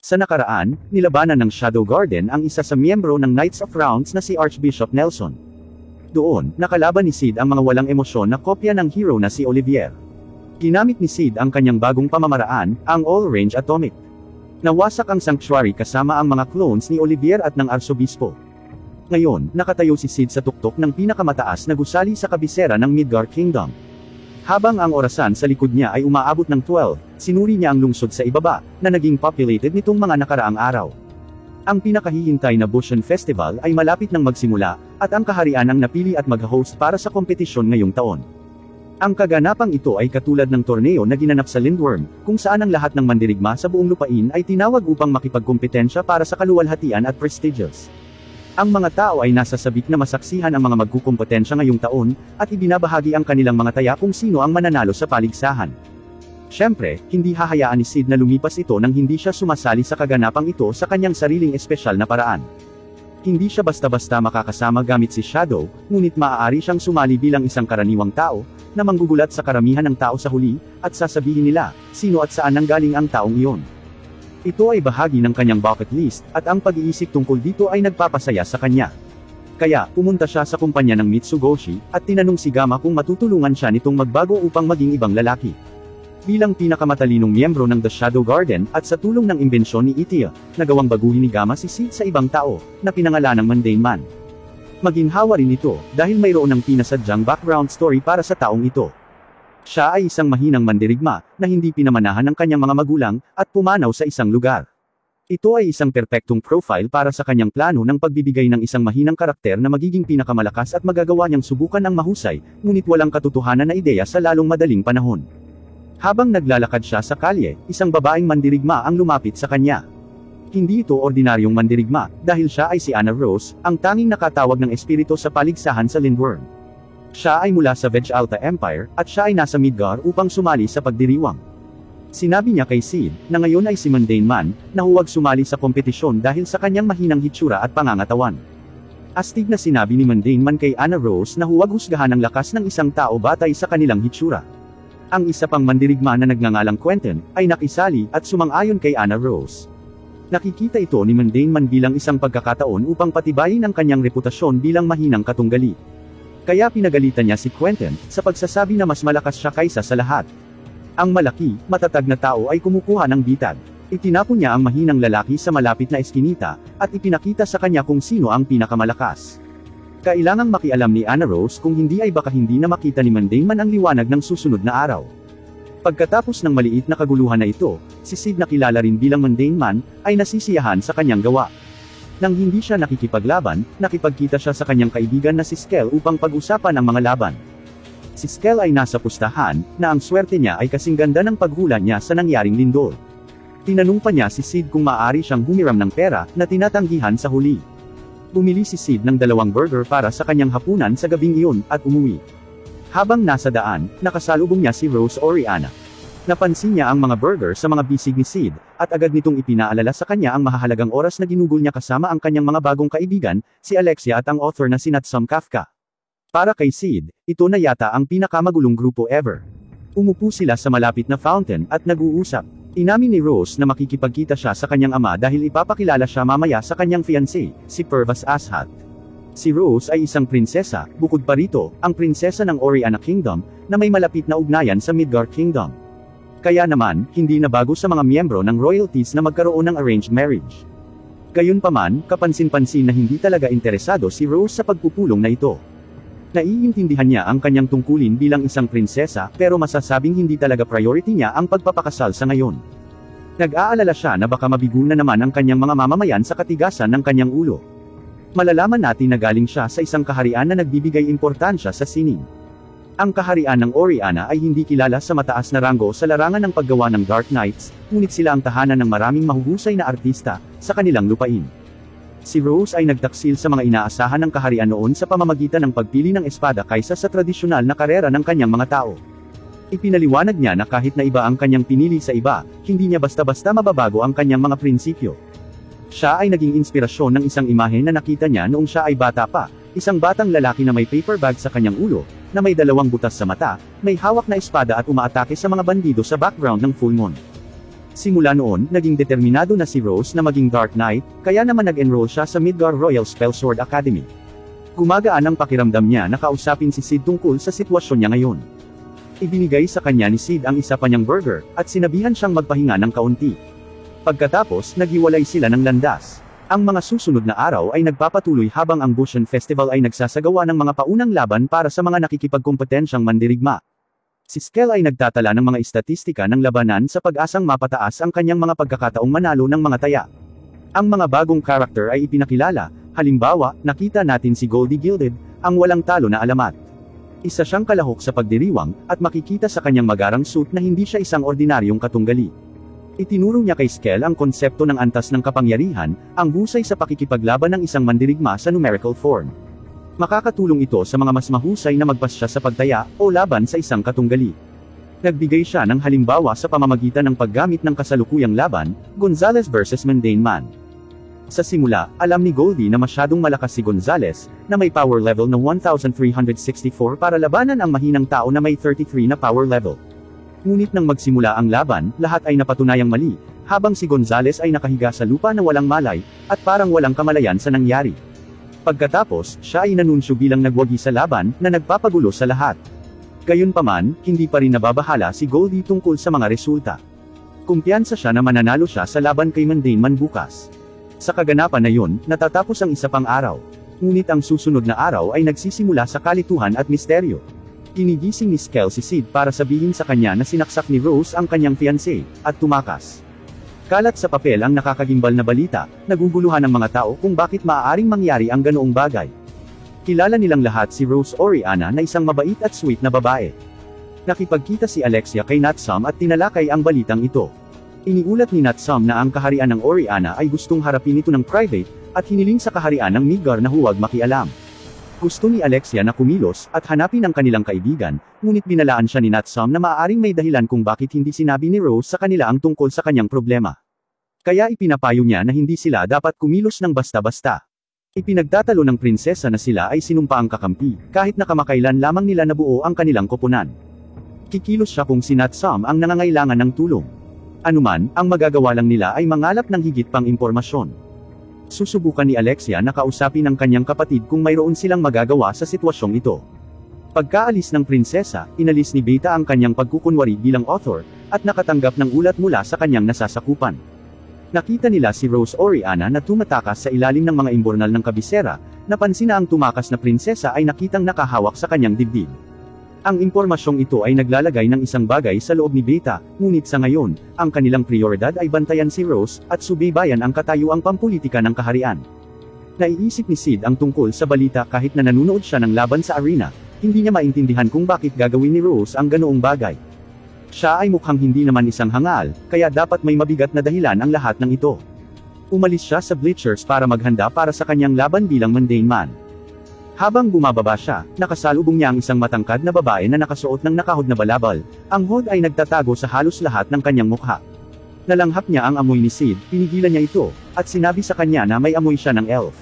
Sa nakaraan, nilabanan ng Shadow Garden ang isa sa miyembro ng Knights of Rounds na si Archbishop Nelson. Doon, nakalaban ni Sid ang mga walang emosyon na kopya ng hero na si Olivier. Ginamit ni Sid ang kanyang bagong pamamaraan, ang All-Range Atomic. Nawasak ang Sanctuary kasama ang mga clones ni Olivier at ng Arsobispo. Ngayon, nakatayo si Sid sa tuktok ng pinakamataas na gusali sa kabisera ng Midgar Kingdom. Habang ang orasan sa likod niya ay umaabot ng 12, sinuri niya ang lungsod sa ibaba, na naging populated nitong mga nakaraang araw. Ang pinakahihintay na Bushan Festival ay malapit nang magsimula, at ang kaharian ang napili at mag-host para sa kompetisyon ngayong taon. Ang kaganapang ito ay katulad ng torneo na ginanap sa Lindworm, kung saan ang lahat ng mandirigma sa buong lupain ay tinawag upang makipagkompetensya para sa kaluwalhatian at prestigious. Ang mga tao ay nasa sabik na masaksihan ang mga magkukumpetensya ngayong taon, at ibinabahagi ang kanilang mga taya kung sino ang mananalo sa paligsahan. Siyempre, hindi hahayaan ni Sid na lumipas ito nang hindi siya sumasali sa kaganapang ito sa kanyang sariling espesyal na paraan. Hindi siya basta-basta makakasama gamit si Shadow, ngunit maaari siyang sumali bilang isang karaniwang tao, na manggugulat sa karamihan ng tao sa huli, at sasabihin nila, sino at saan nanggaling ang taong iyon. Ito ay bahagi ng kanyang bucket list, at ang pag-iisip tungkol dito ay nagpapasaya sa kanya. Kaya, pumunta siya sa kumpanya ng Mitsugoshi, at tinanong si Gamma kung matutulungan siya nitong magbago upang maging ibang lalaki. Bilang pinakamatalinong miyembro ng The Shadow Garden, at sa tulong ng imbensyon ni Itia, nagawang baguhin ni Gamma si Sid sa ibang tao, na pinangalanang Mundane Man. Maginhawa rin ito, dahil mayroon ng pinasadyang background story para sa taong ito. Siya ay isang mahinang mandirigma, na hindi pinamanahan ng kanyang mga magulang, at pumanaw sa isang lugar. Ito ay isang perpektong profile para sa kanyang plano ng pagbibigay ng isang mahinang karakter na magiging pinakamalakas at magagawa niyang subukan ang mahusay, ngunit walang katotohanan na ideya sa lalong madaling panahon. Habang naglalakad siya sa kalye, isang babaeng mandirigma ang lumapit sa kanya. Hindi ito ordinaryong mandirigma, dahil siya ay si Anna Rose, ang tanging nakatawag ng espiritu sa paligsahan sa Lindworm. Siya ay mula sa Veg Alta Empire, at siya ay nasa Midgar upang sumali sa pagdiriwang. Sinabi niya kay Sid, na ngayon ay si Mundane Man, na huwag sumali sa kompetisyon dahil sa kanyang mahinang hitsura at pangangatawan. Astig na sinabi ni Mundane Man kay Anna Rose na huwag husgahan ang lakas ng isang tao batay sa kanilang hitsura. Ang isa pang mandirigma na nagngangalang Quentin, ay nakisali, at sumang-ayon kay Anna Rose. Nakikita ito ni Mundane Man bilang isang pagkakataon upang patibayin ang kanyang reputasyon bilang mahinang katunggali. Kaya pinagalitan niya si Quentin, sa pagsasabi na mas malakas siya kaysa sa lahat. Ang malaki, matatag na tao ay kumukuha ng bitag. Itinapon niya ang mahinang lalaki sa malapit na eskinita, at ipinakita sa kanya kung sino ang pinakamalakas. Kailangang makialam ni Anna Rose kung hindi ay baka hindi na makita ni Mundane Man ang liwanag ng susunod na araw. Pagkatapos ng maliit na kaguluhan na ito, si Sid na kilala rin bilang Mundane Man, ay nasisiyahan sa kanyang gawa. Nang hindi siya nakikipaglaban, nakipagkita siya sa kanyang kaibigan na si Skell upang pag-usapan ang mga laban. Si Skell ay nasa pustahan, na ang swerte niya ay kasing ganda ng paghula niya sa nangyaring lindol. Tinanong pa niya si Sid kung maaari siyang humiram ng pera, na tinatanggihan sa huli. Bumili si Sid ng 2 burger para sa kanyang hapunan sa gabing iyon, at umuwi. Habang nasa daan, nakasalubong niya si Rose Oriana. Napansin niya ang mga burger sa mga bisig ni Sid, at agad nitong ipinaalala sa kanya ang mahahalagang oras na ginugol niya kasama ang kanyang mga bagong kaibigan, si Alexia at ang author na si Natsum Kafka. Para kay Sid, ito na yata ang pinakamagulong grupo ever. Umupo sila sa malapit na fountain, at nag-uusap. Inamin ni Rose na makikipagkita siya sa kanyang ama dahil ipapakilala siya mamaya sa kanyang fiancé, si Purvis Ashat. Si Rose ay isang prinsesa, bukod pa rito, ang prinsesa ng Oriana Kingdom, na may malapit na ugnayan sa Midgar Kingdom. Kaya naman, hindi na bago sa mga miyembro ng royalties na magkaroon ng arranged marriage. Gayunpaman, kapansin-pansin na hindi talaga interesado si Rose sa pagpupulong na ito. Naiintindihan niya ang kanyang tungkulin bilang isang prinsesa, pero masasabing hindi talaga priority niya ang pagpapakasal sa ngayon. Nag-aalala siya na baka mabigo na naman ang kanyang mga mamamayan sa katigasan ng kanyang ulo. Malalaman natin na galing siya sa isang kaharian na nagbibigay importansya sa sining. Ang kaharian ng Oriana ay hindi kilala sa mataas na ranggo sa larangan ng paggawa ng Dark Knights, ngunit sila ang tahanan ng maraming mahuhusay na artista, sa kanilang lupain. Si Rose ay nagtaksil sa mga inaasahan ng kaharian noon sa pamamagitan ng pagpili ng espada kaysa sa tradisyonal na karera ng kanyang mga tao. Ipinaliwanag niya na kahit na iba ang kanyang pinili sa iba, hindi niya basta-basta mababago ang kanyang mga prinsipyo. Siya ay naging inspirasyon ng isang imahe na nakita niya noong siya ay bata pa, isang batang lalaki na may paper bag sa kanyang ulo, na may 2 butas sa mata, may hawak na espada at umaatake sa mga bandido sa background ng full moon. Simula noon, naging determinado na si Rose na maging Dark Knight, kaya naman nag-enroll siya sa Midgar Royal Spellsword Academy. Gumagaan ang pakiramdam niya na kausapin si Sid tungkol sa sitwasyon niya ngayon. Ibinigay sa kanya ni Sid ang isa pa niyang burger, at sinabihan siyang magpahinga ng kaunti. Pagkatapos, naghiwalay sila ng landas. Ang mga susunod na araw ay nagpapatuloy habang ang Bushan Festival ay nagsasagawa ng mga paunang laban para sa mga nakikipagkompetensyang mandirigma. Si Skell ay nagtatala ng mga istatistika ng labanan sa pag-asang mapataas ang kanyang mga pagkakataong manalo ng mga taya. Ang mga bagong karakter ay ipinakilala, halimbawa, nakita natin si Goldie Gilded, ang walang talo na alamat. Isa siyang kalahok sa pagdiriwang, at makikita sa kanyang magarang suit na hindi siya isang ordinaryong katunggali. Itinuro niya kay Skell ang konsepto ng antas ng kapangyarihan, ang husay sa pakikipaglaban ng isang mandirigma sa numerical form. Makakatulong ito sa mga mas mahusay na magpasya sa pagtaya, o laban sa isang katunggali. Nagbigay siya ng halimbawa sa pamamagitan ng paggamit ng kasalukuyang laban, Gonzales vs Mundane Man. Sa simula, alam ni Goldie na masyadong malakas si Gonzales, na may power level na 1364 para labanan ang mahinang tao na may 33 na power level. Ngunit nang magsimula ang laban, lahat ay napatunayang mali, habang si Gonzales ay nakahiga sa lupa na walang malay, at parang walang kamalayan sa nangyari. Pagkatapos, siya ay nanunsyo bilang nagwagi sa laban, na nagpapagulo sa lahat. Gayunpaman, hindi pa rin nababahala si Goldie tungkol sa mga resulta. Kumpiyansa siya na mananalo siya sa laban kay Mundane Man bukas. Sa kaganapan na yun, natatapos ang isa pang araw. Ngunit ang susunod na araw ay nagsisimula sa kalituhan at misteryo. Ginigising ni Skell si Sid para sabihin sa kanya na sinaksak ni Rose ang kanyang fiancé, at tumakas. Kalat sa papel ang nakakagimbal na balita, naguguluhan ng mga tao kung bakit maaaring mangyari ang ganoong bagay. Kilala nilang lahat si Rose Oriana na isang mabait at sweet na babae. Nakipagkita si Alexia kay Natsum at tinalakay ang balitang ito. Iniulat ni Natsum na ang kaharian ng Oriana ay gustong harapin ito ng private, at hiniling sa kaharian ng Midgar na huwag makialam. Gusto ni Alexia na kumilos, at hanapin ang kanilang kaibigan, ngunit binalaan siya ni Natsum na maaaring may dahilan kung bakit hindi sinabi ni Rose sa kanila ang tungkol sa kanyang problema. Kaya ipinapayo niya na hindi sila dapat kumilos ng basta-basta. Ipinagtatalo ng prinsesa na sila ay sinumpa ang kakampi, kahit na kamakailan lamang nila nabuo ang kanilang koponan. Kikilos siya kung si Natsum ang nangangailangan ng tulong. Anuman, ang magagawa lang nila ay mangalap ng higit pang impormasyon. Susubukan ni Alexia na kausapin ang kanyang kapatid kung mayroon silang magagawa sa sitwasyong ito. Pagkaalis ng prinsesa, inalis ni Beta ang kanyang pagkukunwari bilang author, at nakatanggap ng ulat mula sa kanyang nasasakupan. Nakita nila si Rose Oriana na tumatakas sa ilalim ng mga imbornal ng kabisera, napansin na ang tumakas na prinsesa ay nakitang nakahawak sa kanyang dibdib. Ang impormasyong ito ay naglalagay ng isang bagay sa loob ni Beta, ngunit sa ngayon, ang kanilang prioridad ay bantayan si Rose, at subaybayan ang katayuang pampulitika ng kaharian. Naiisip ni Sid ang tungkol sa balita kahit na nanunood siya ng laban sa arena, hindi niya maintindihan kung bakit gagawin ni Rose ang ganoong bagay. Siya ay mukhang hindi naman isang hangal, kaya dapat may mabigat na dahilan ang lahat ng ito. Umalis siya sa bleachers para maghanda para sa kanyang laban bilang Mundane Man. Habang bumababa siya, nakasalubong niya ang isang matangkad na babae na nakasuot ng nakahod na balabal. Ang hood ay nagtatago sa halos lahat ng kanyang mukha. Nalanghap niya ang amoy ni Sid, pinigilan niya ito, at sinabi sa kanya na may amoy siya ng elf.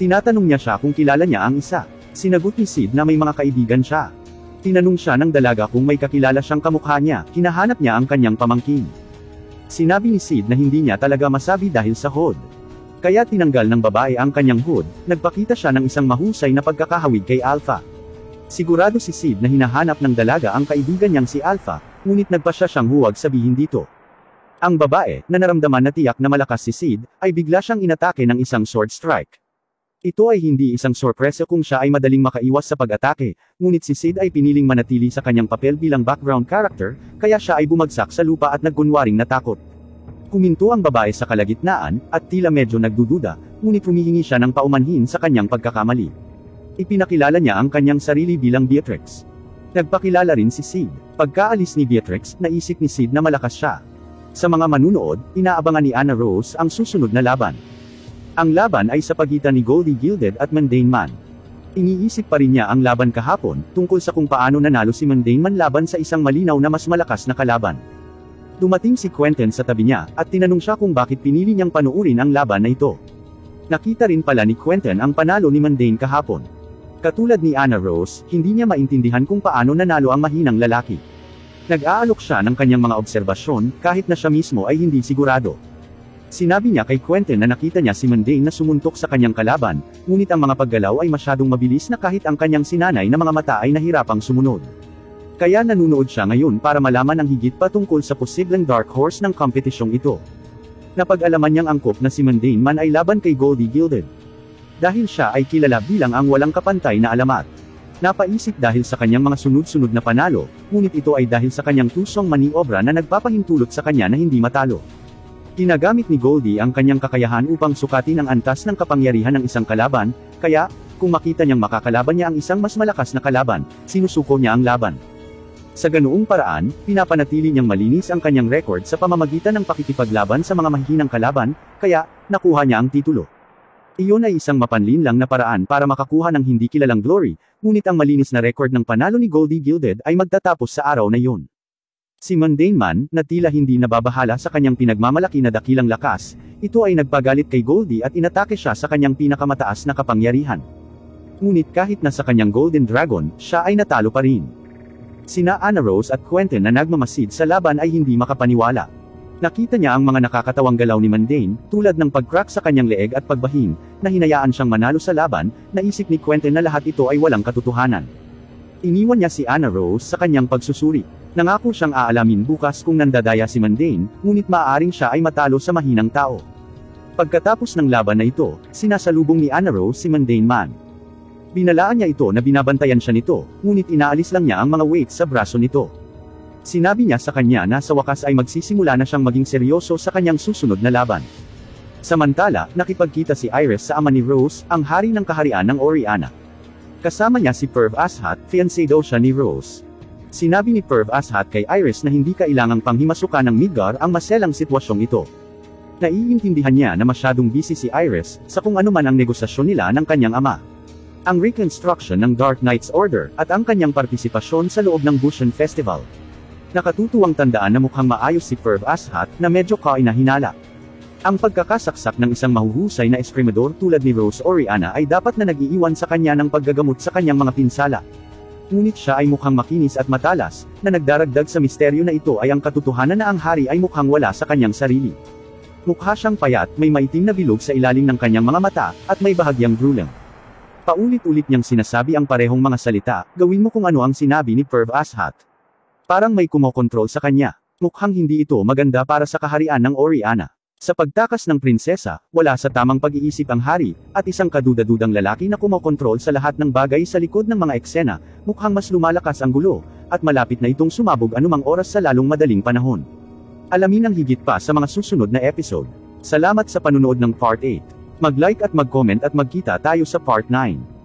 Tinatanong niya siya kung kilala niya ang isa. Sinagot ni Sid na may mga kaibigan siya. Tinanong siya ng dalaga kung may kakilala siyang kamukha niya, hinahanap niya ang kanyang pamangkin. Sinabi ni Sid na hindi niya talaga masabi dahil sa hood. Kaya tinanggal ng babae ang kanyang hood, nagpakita siya ng isang mahusay na pagkakahawig kay Alpha. Sigurado si Sid na hinahanap ng dalaga ang kaibigan niyang si Alpha, ngunit nagpasya siyang huwag sabihin dito. Ang babae, na naramdaman na tiyak na malakas si Sid, ay bigla siyang inatake ng isang sword strike. Ito ay hindi isang sorpresa kung siya ay madaling makaiwas sa pag-atake, ngunit si Sid ay piniling manatili sa kanyang papel bilang background character, kaya siya ay bumagsak sa lupa at nagkunwaring natakot. Huminto ang babae sa kalagitnaan, at tila medyo nagdududa, ngunit humihingi siya ng paumanhin sa kanyang pagkakamali. Ipinakilala niya ang kanyang sarili bilang Beatrix. Nagpakilala rin si Sid. Pagkaalis ni Beatrix, naisip ni Sid na malakas siya. Sa mga manunood, inaabangan ni Anna Rose ang susunod na laban. Ang laban ay sa pagitan ni Goldie Gilded at Mundane Man. Iniisip pa rin niya ang laban kahapon, tungkol sa kung paano nanalo si Mundane Man laban sa isang malinaw na mas malakas na kalaban. Dumating si Quentin sa tabi niya, at tinanong siya kung bakit pinili niyang panuurin ang laban na ito. Nakita rin pala ni Quentin ang panalo ni Mundane kahapon. Katulad ni Anna Rose, hindi niya maintindihan kung paano nanalo ang mahinang lalaki. Nag-aalok siya ng kanyang mga obserbasyon, kahit na siya mismo ay hindi sigurado. Sinabi niya kay Quentin na nakita niya si Mundane na sumuntok sa kanyang kalaban, ngunit ang mga paggalaw ay masyadong mabilis na kahit ang kanyang sinanay na mga mata ay nahirapang sumunod. Kaya nanunood siya ngayon para malaman ang higit pa tungkol sa posibleng dark horse ng kompetisyong ito. Napag-alaman niyang angkop na si Mundane man ay laban kay Goldie Gilded. Dahil siya ay kilala bilang ang walang kapantay na alamat. Napaisip dahil sa kanyang mga sunod-sunod na panalo, ngunit ito ay dahil sa kanyang tusong maniobra na nagpapahintulot sa kanya na hindi matalo. Ginagamit ni Goldie ang kanyang kakayahan upang sukatin ang antas ng kapangyarihan ng isang kalaban, kaya, kung makita niyang makakalaban niya ang isang mas malakas na kalaban, sinusuko niya ang laban. Sa ganoong paraan, pinapanatili niyang malinis ang kanyang record sa pamamagitan ng pakikipaglaban sa mga mahihinang kalaban, kaya, nakuha niya ang titulo. Iyon ay isang mapanlinlang na paraan para makakuha ng hindi kilalang glory, ngunit ang malinis na record ng panalo ni Goldie Gilded ay magtatapos sa araw na iyon. Si Mundane man, na tila hindi nababahala sa kanyang pinagmamalaki na dakilang lakas, ito ay nagpagalit kay Goldie at inatake siya sa kanyang pinakamataas na kapangyarihan. Ngunit kahit na sa kanyang Golden Dragon, siya ay natalo pa rin. Sina Anna Rose at Quentin na nagmamasid sa laban ay hindi makapaniwala. Nakita niya ang mga nakakatawang galaw ni Mundane, tulad ng pag-crack sa kanyang leeg at pagbahing, na hinayaan siyang manalo sa laban, naisip ni Quentin na lahat ito ay walang katotohanan. Iniwan niya si Anna Rose sa kanyang pagsusuri. Nangako siyang aalamin bukas kung nandadaya si Mundane, ngunit maaaring siya ay matalo sa mahinang tao. Pagkatapos ng laban na ito, sinasalubong ni Anna Rose si Mundane man. Binalaan niya ito na binabantayan siya nito, ngunit inaalis lang niya ang mga weights sa braso nito. Sinabi niya sa kanya na sa wakas ay magsisimula na siyang maging seryoso sa kanyang susunod na laban. Samantala, nakipagkita si Iris sa ama ni Rose, ang hari ng kaharian ng Oriana. Kasama niya si Perv Ashat, fiancé daw siya ni Rose. Sinabi ni Perv Ashat kay Iris na hindi kailangang panghimasukan ng Midgar ang maselang sitwasyong ito. Naiintindihan niya na masyadong busy si Iris, sa kung ano man ang negosasyon nila ng kanyang ama. Ang reconstruction ng Dark Knight's Order, at ang kanyang partisipasyon sa loob ng Bushan Festival. Nakatutuwang tandaan na mukhang maayos si Perv Ashat, na medyo kainahinala. Ang pagkakasaksak ng isang mahuhusay na eskrimador tulad ni Rose Oriana ay dapat na nag-iiwan sa kanya ng paggagamot sa kanyang mga pinsala. Ngunit siya ay mukhang makinis at matalas, na nagdaragdag sa misteryo na ito ay ang katotohanan na ang hari ay mukhang wala sa kanyang sarili. Mukha siyang payat, may maitim na bilog sa ilalim ng kanyang mga mata, at may bahagyang drooling. Paulit-ulit niyang sinasabi ang parehong mga salita, gawin mo kung ano ang sinabi ni Perv Ashat. Parang may kumokontrol sa kanya. Mukhang hindi ito maganda para sa kaharian ng Oriana. Sa pagtakas ng prinsesa, wala sa tamang pag-iisip ang hari, at isang kaduda-dudang lalaki na kumokontrol sa lahat ng bagay sa likod ng mga eksena, mukhang mas lumalakas ang gulo, at malapit na itong sumabog anumang oras sa lalong madaling panahon. Alamin ang higit pa sa mga susunod na episode. Salamat sa panunood ng Part 8. Mag-like at mag-comment at magkita tayo sa Part 9.